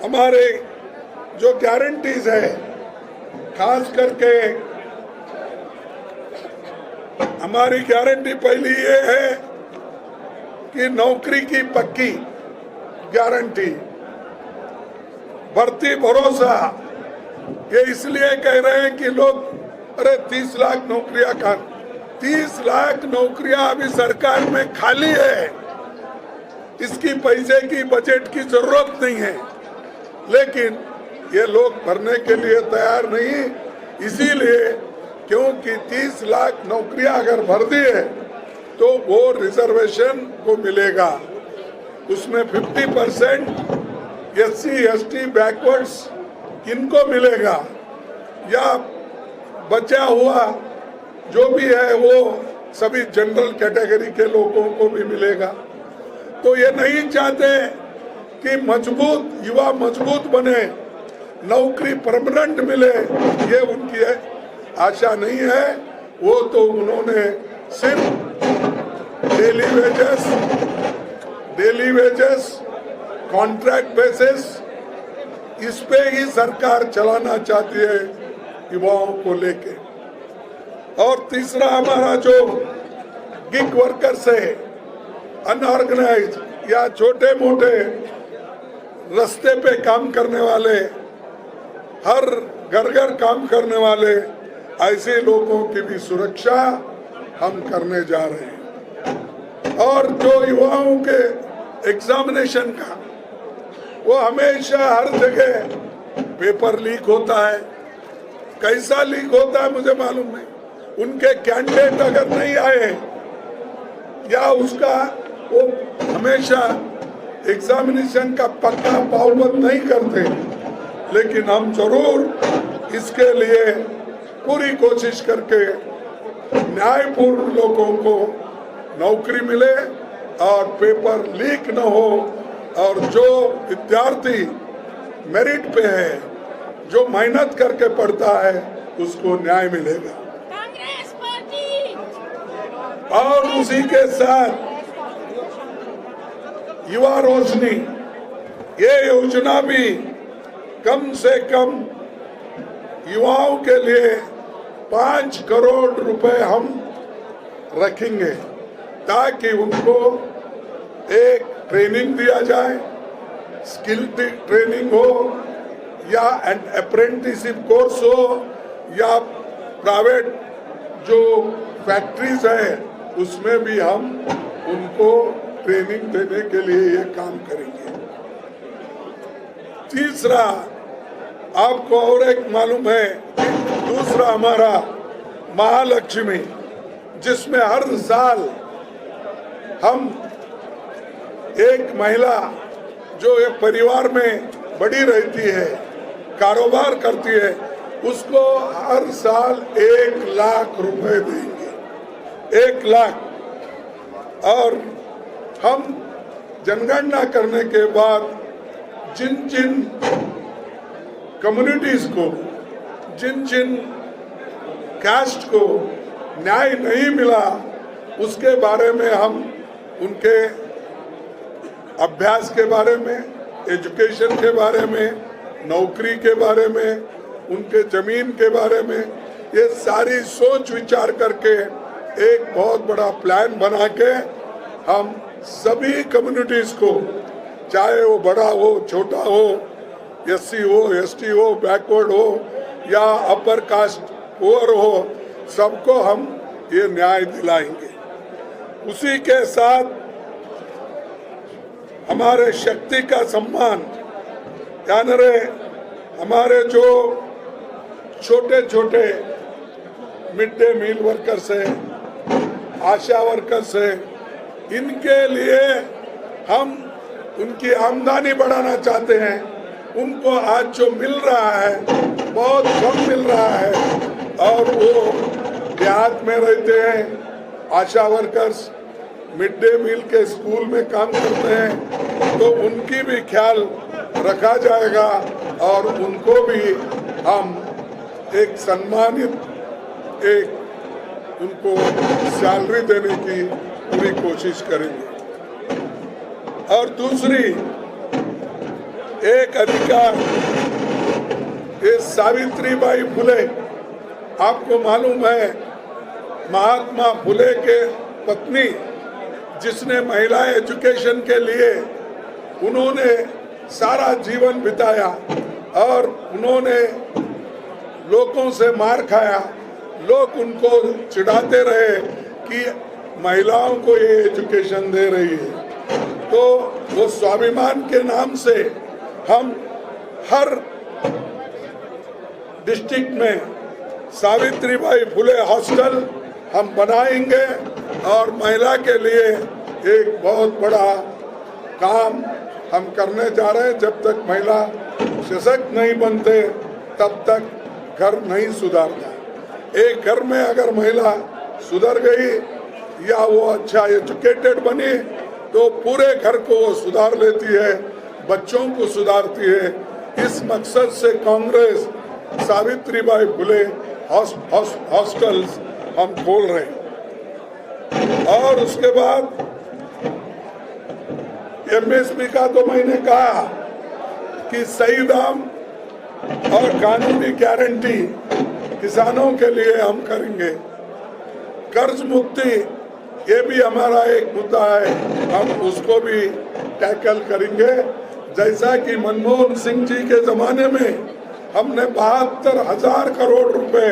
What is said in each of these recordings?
हमारे जो गारंटीज है, खास करके हमारी गारंटी पहली ये है कि नौकरी की पक्की गारंटी, भर्ती भरोसा। ये इसलिए कह रहे हैं कि लोग अरे 30 लाख नौकरियां का 30 लाख नौकरियां अभी सरकार में खाली है, इसकी पैसे की बजट की जरूरत नहीं है, लेकिन ये लोग भरने के लिए तैयार नहीं, इसीलिए क्योंकि 30 लाख नौकरियां अगर भर दी है तो वो रिजर्वेशन को मिलेगा, उसमें 50% SC ST बैकवर्ड्स किनको मिलेगा, या बचा हुआ जो भी है वो सभी जनरल कैटेगरी के लोगों को भी मिलेगा। तो ये नहीं चाहते कि मजबूत युवा मजबूत बने, नौकरी परमानेंट मिले, ये उनकी आशा नहीं है। वो तो उन्होंने सिर्फ डेली वेजेस कॉन्ट्रैक्ट बेसिस, इस पे ही सरकार चलाना चाहती है युवाओं को लेके। और तीसरा हमारा जो गिग वर्कर्स है, अनऑर्गेनाइज या छोटे मोटे रास्ते पे काम करने वाले, हर घर घर काम करने वाले, ऐसे लोगों की भी सुरक्षा हम करने जा रहे हैं। और जो युवाओं के एग्जामिनेशन का, वो हमेशा हर जगह पेपर लीक होता है, कैसा लीक होता है मुझे मालूम नहीं। उनके कैंडिडेट अगर नहीं आए या उसका वो हमेशा एग्जामिनेशन का पक्का पाबंद नहीं करते, लेकिन हम जरूर इसके लिए पूरी कोशिश करके न्यायपूर्ण लोगों को नौकरी मिले और पेपर लीक न हो, और जो विद्यार्थी मेरिट पे है, जो मेहनत करके पढ़ता है, उसको न्याय मिलेगा। कांग्रेस पार्टी। और उसी के साथ युवा रोशनी, ये योजना भी कम से कम युवाओं के लिए 5 करोड़ रुपए हम रखेंगे, ताकि उनको एक ट्रेनिंग दिया जाए, स्किल ट्रेनिंग हो या अप्रेंटिसशिप कोर्स हो, या प्राइवेट जो फैक्ट्रीज है उसमें भी हम उनको ट्रेनिंग देने के लिए ये काम करेंगे। तीसरा, आपको और एक मालूम है, दूसरा हमारा महालक्ष्मी, जिसमें हर साल हम एक महिला जो एक परिवार में बड़ी रहती है, कारोबार करती है, उसको हर साल 1 लाख रुपए देंगे, 1 लाख। और हम जनगणना करने के बाद जिन जिन कम्युनिटीज को, जिन जिन कास्ट को न्याय नहीं मिला, उसके बारे में हम उनके अभ्यास के बारे में, एजुकेशन के बारे में, नौकरी के बारे में, उनके जमीन के बारे में, ये सारी सोच विचार करके एक बहुत बड़ा प्लान बना के हम सभी कम्युनिटीज को, चाहे वो बड़ा हो, छोटा हो, SC हो, ST हो, बैकवर्ड हो या अपर कास्ट पुअर हो, सबको हम ये न्याय दिलाएंगे। उसी के साथ हमारे शक्ति का सम्मान, यानी हमारे जो छोटे छोटे मिड डे मील वर्कर्स हैं, आशा वर्कर्स हैं, इनके लिए हम उनकी आमदनी बढ़ाना चाहते हैं। उनको आज जो मिल रहा है बहुत कम मिल रहा है, और वो देहात में रहते हैं, आशा वर्कर्स मिड डे मील के स्कूल में काम करते हैं, तो उनकी भी ख्याल रखा जाएगा और उनको भी हम एक सम्मानित एक उनको सैलरी देने की पूरी कोशिश करेंगे। और दूसरी, एक अधिकार, ये सावित्रीबाई फुले, आपको मालूम है महात्मा फुले के पत्नी, जिसने महिला एजुकेशन के लिए उन्होंने सारा जीवन बिताया और उन्होंने लोगों से मार खाया। लोग उनको चिढ़ाते रहे कि महिलाओं को ये एजुकेशन दे रही है। तो वो स्वाभिमान के नाम से हम हर डिस्ट्रिक्ट में सावित्रीबाई फुले हॉस्टल हम बनाएंगे और महिला के लिए एक बहुत बड़ा काम हम करने जा रहे हैं। जब तक महिला सशक्त नहीं बनते तब तक घर नहीं सुधरता। एक घर में अगर महिला सुधर गई या वो अच्छा एजुकेटेड बनी तो पूरे घर को वो सुधार लेती है, बच्चों को सुधारती है। इस मकसद से कांग्रेस सावित्रीबाई फुले हॉस्टल्स हम खोल रहे हैं। और उसके बाद एमएसपी का तो मैंने कहा कि सही दाम और कानूनी गारंटी किसानों के लिए हम करेंगे। कर्ज मुक्ति, ये भी हमारा एक मुद्दा है, हम उसको भी टैकल करेंगे। जैसा कि मनमोहन सिंह जी के जमाने में हमने 72,000 करोड़ रुपए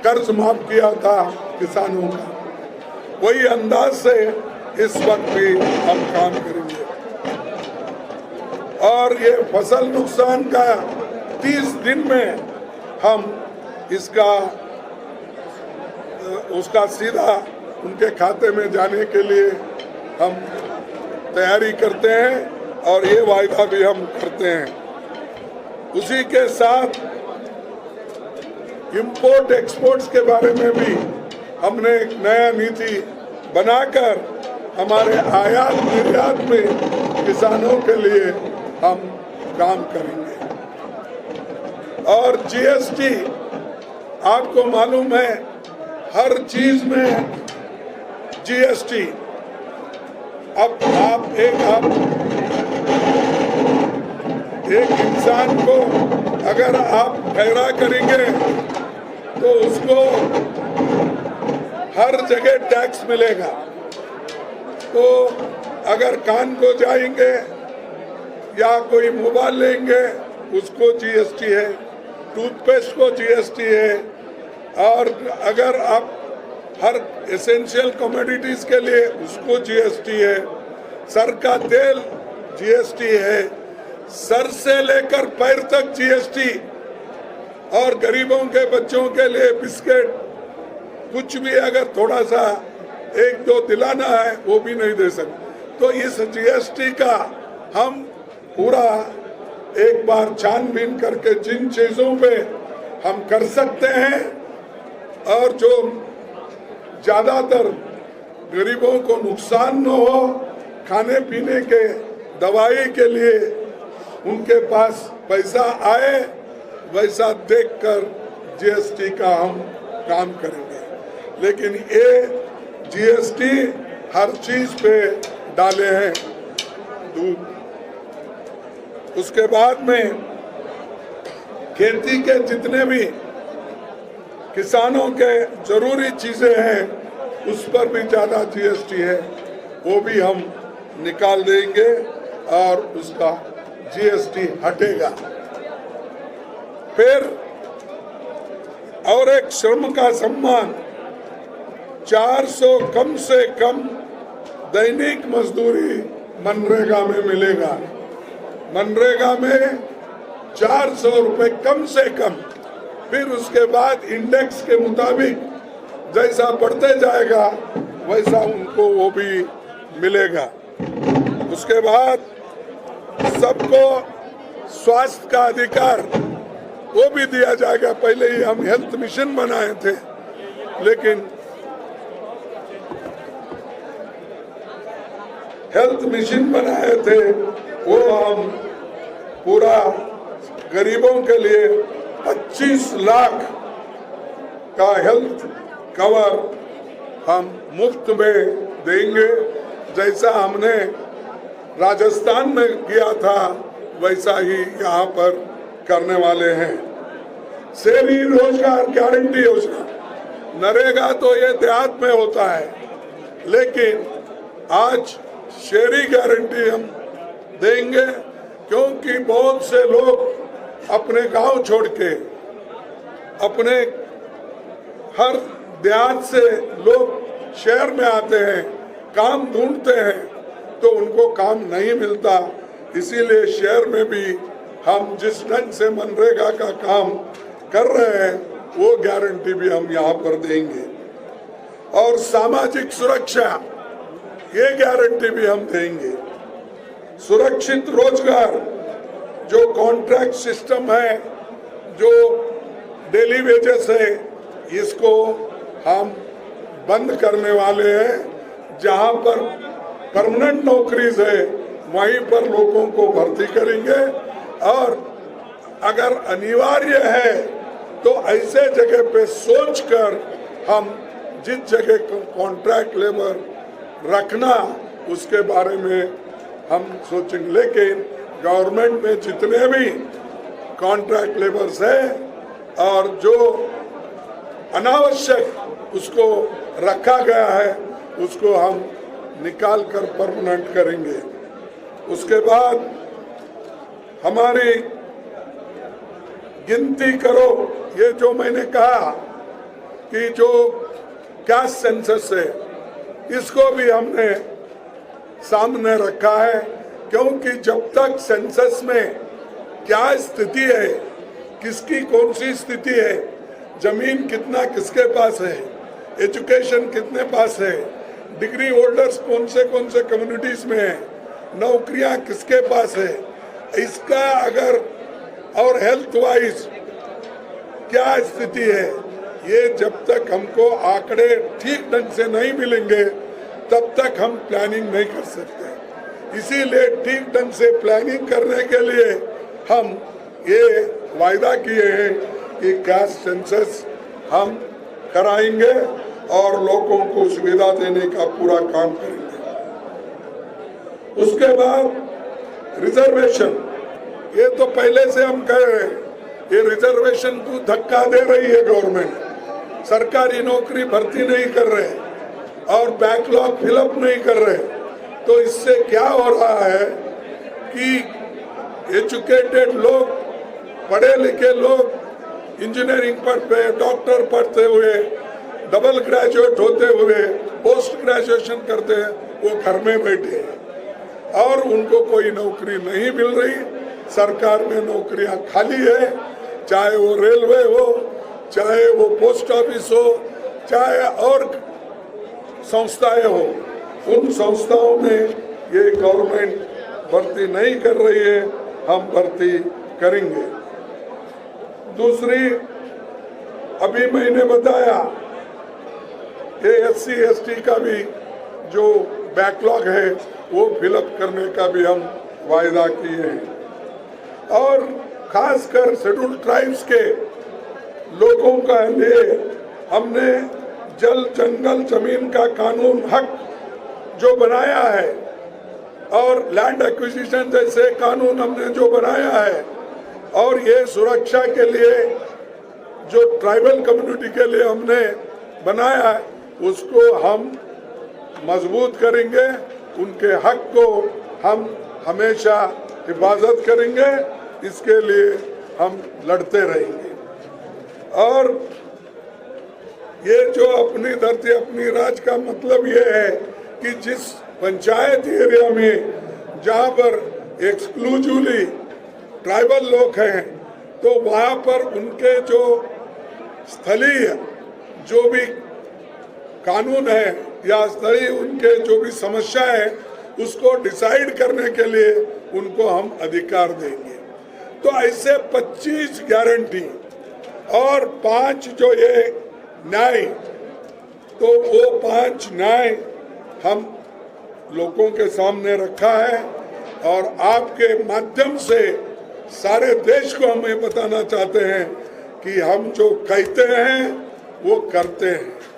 कर्ज माफ किया था किसानों का, वही अंदाज से इस वक्त भी हम काम करेंगे। और ये फसल नुकसान का 30 दिन में हम उसका सीधा उनके खाते में जाने के लिए हम तैयारी करते हैं और ये वायदा भी हम करते हैं। उसी के साथ इंपोर्ट एक्सपोर्ट्स के बारे में भी हमने एक नया नीति बनाकर हमारे आयात निर्यात में किसानों के लिए हम काम करेंगे। और जीएसटी, आपको मालूम है हर चीज में जीएसटी। अब आप एक इंसान को अगर आप खैरा करेंगे तो उसको हर जगह टैक्स मिलेगा। तो अगर कान को जाएंगे या कोई मोबाइल लेंगे उसको जीएसटी है, टूथपेस्ट को जीएसटी है, और अगर आप हर एसेंशियल कमोडिटीज के लिए उसको जीएसटी है। सर का तेल जीएसटी है, सर से लेकर पैर तक जीएसटी। और गरीबों के बच्चों के लिए बिस्किट, कुछ भी अगर थोड़ा सा 1-2 दिलाना है वो भी नहीं दे सकते। तो इस जीएसटी का हम पूरा एक बार छानबीन करके जिन चीजों पे हम कर सकते हैं और जो ज्यादातर गरीबों को नुकसान न हो, खाने पीने के दवाई के लिए उनके पास पैसा आए, वैसा देखकर जीएसटी का हम काम करेंगे। लेकिन ये जीएसटी हर चीज पे डाले हैं। दूध, उसके बाद में खेती के जितने भी किसानों के जरूरी चीजें हैं उस पर भी ज्यादा जीएसटी है, वो भी हम निकाल देंगे और उसका जीएसटी हटेगा। फिर और एक श्रम का सम्मान, 400 कम से कम दैनिक मजदूरी मनरेगा में मिलेगा। मनरेगा में 400 रुपए कम से कम। फिर उसके बाद इंडेक्स के मुताबिक जैसा बढ़ते जाएगा वैसा उनको वो भी मिलेगा। उसके बाद सबको स्वास्थ्य का अधिकार वो भी दिया जाएगा। पहले ही हम हेल्थ मिशन बनाए थे, लेकिन हेल्थ मिशन बनाए थे वो हम पूरा गरीबों के लिए 25 लाख का हेल्थ कवर हम मुफ्त में देंगे। जैसा हमने राजस्थान में किया था वैसा ही यहाँ पर करने वाले हैं। शहरी रोजगार गारंटी योजना, नरेगा तो ये देहात में होता है, लेकिन आज शहरी गारंटी हम देंगे, क्योंकि बहुत से लोग अपने गांव छोड़ के, अपने हर देहात से लोग शहर में आते हैं, काम ढूंढते हैं, तो उनको काम नहीं मिलता। इसीलिए शहर में भी हम जिस ढंग से मनरेगा का काम कर रहे हैं, वो गारंटी भी हम यहाँ पर देंगे। और सामाजिक सुरक्षा, ये गारंटी भी हम देंगे। सुरक्षित रोजगार, जो कॉन्ट्रैक्ट सिस्टम है, जो डेली वेजेस है, इसको हम बंद करने वाले हैं। जहां पर परमानेंट नौकरीज है, वहीं पर लोगों को भर्ती करेंगे। और अगर अनिवार्य है तो ऐसे जगह पे सोचकर हम जिस जगह कॉन्ट्रैक्ट लेबर रखना, उसके बारे में हम सोचेंगे। लेकिन गवर्नमेंट में जितने भी कॉन्ट्रैक्ट लेबर्स है और जो अनावश्यक उसको रखा गया है, उसको हम निकाल कर परमानेंट करेंगे। उसके बाद हमारी गिनती करो, ये जो मैंने कहा कि जो कास्ट सेंसस है, इसको भी हमने सामने रखा है, क्योंकि जब तक सेंसस में क्या स्थिति है, किसकी कौन सी स्थिति है, जमीन कितना किसके पास है, एजुकेशन कितने पास है, डिग्री होल्डर्स कौन से कम्युनिटीज में है, नौकरियां किसके पास है, इसका अगर और हेल्थ वाइज क्या स्थिति है, ये जब तक हमको आंकड़े ठीक ढंग से नहीं मिलेंगे, तब तक हम प्लानिंग नहीं कर सकते। इसीलिए ठीक ढंग से प्लानिंग करने के लिए हम ये वायदा किए हैं कि कास्ट सेंसस हम कराएंगे और लोगों को सुविधा देने का पूरा काम करेंगे। उसके बाद रिजर्वेशन, ये तो पहले से हम कह रहे हैं, ये रिजर्वेशन को धक्का दे रही है गवर्नमेंट। सरकारी नौकरी भर्ती नहीं कर रहे और बैकलॉग फिलअप नहीं कर रहे, तो इससे क्या हो रहा है कि एजुकेटेड लोग, पढ़े लिखे लोग, इंजीनियरिंग पढ़ते, डॉक्टर पढ़ते हुए, डबल ग्रेजुएट होते हुए, पोस्ट ग्रेजुएशन करते हैं, वो घर में बैठे हैं और उनको कोई नौकरी नहीं मिल रही। सरकार में नौकरियां खाली है, चाहे वो रेलवे हो, चाहे वो पोस्ट ऑफिस हो, चाहे और संस्थाएं हो। उन संस्थाओं में ये गवर्नमेंट भर्ती नहीं कर रही है, हम भर्ती करेंगे। दूसरी, अभी मैंने बताया कि SC ST का भी जो बैकलॉग है वो फिलअप करने का भी हम वायदा किए हैं। और खासकर शेड्यूल्ड ट्राइब्स के लोगों का लिए हमने जल जंगल जमीन का कानून हक जो बनाया है और लैंड एक्विजिशन जैसे कानून हमने जो बनाया है, और ये सुरक्षा के लिए जो ट्राइबल कम्युनिटी के लिए हमने बनाया है, उसको हम मजबूत करेंगे। उनके हक को हम हमेशा हिफाजत करेंगे, इसके लिए हम लड़ते रहेंगे। और ये जो अपनी धरती अपनी राज का मतलब ये है कि जिस पंचायत एरिया में जहाँ पर एक्सक्लूसिवली ट्राइबल लोग हैं, तो वहाँ पर उनके जो स्थलीय जो भी कानून है या स्थलीय उनके जो भी समस्या है, उसको डिसाइड करने के लिए उनको हम अधिकार देंगे। तो ऐसे 25 गारंटी और 5 जो ये न्याय, तो वो 5 न्याय हम लोगों के सामने रखा है और आपके माध्यम से सारे देश को हम ये बताना चाहते हैं कि हम जो कहते हैं वो करते हैं।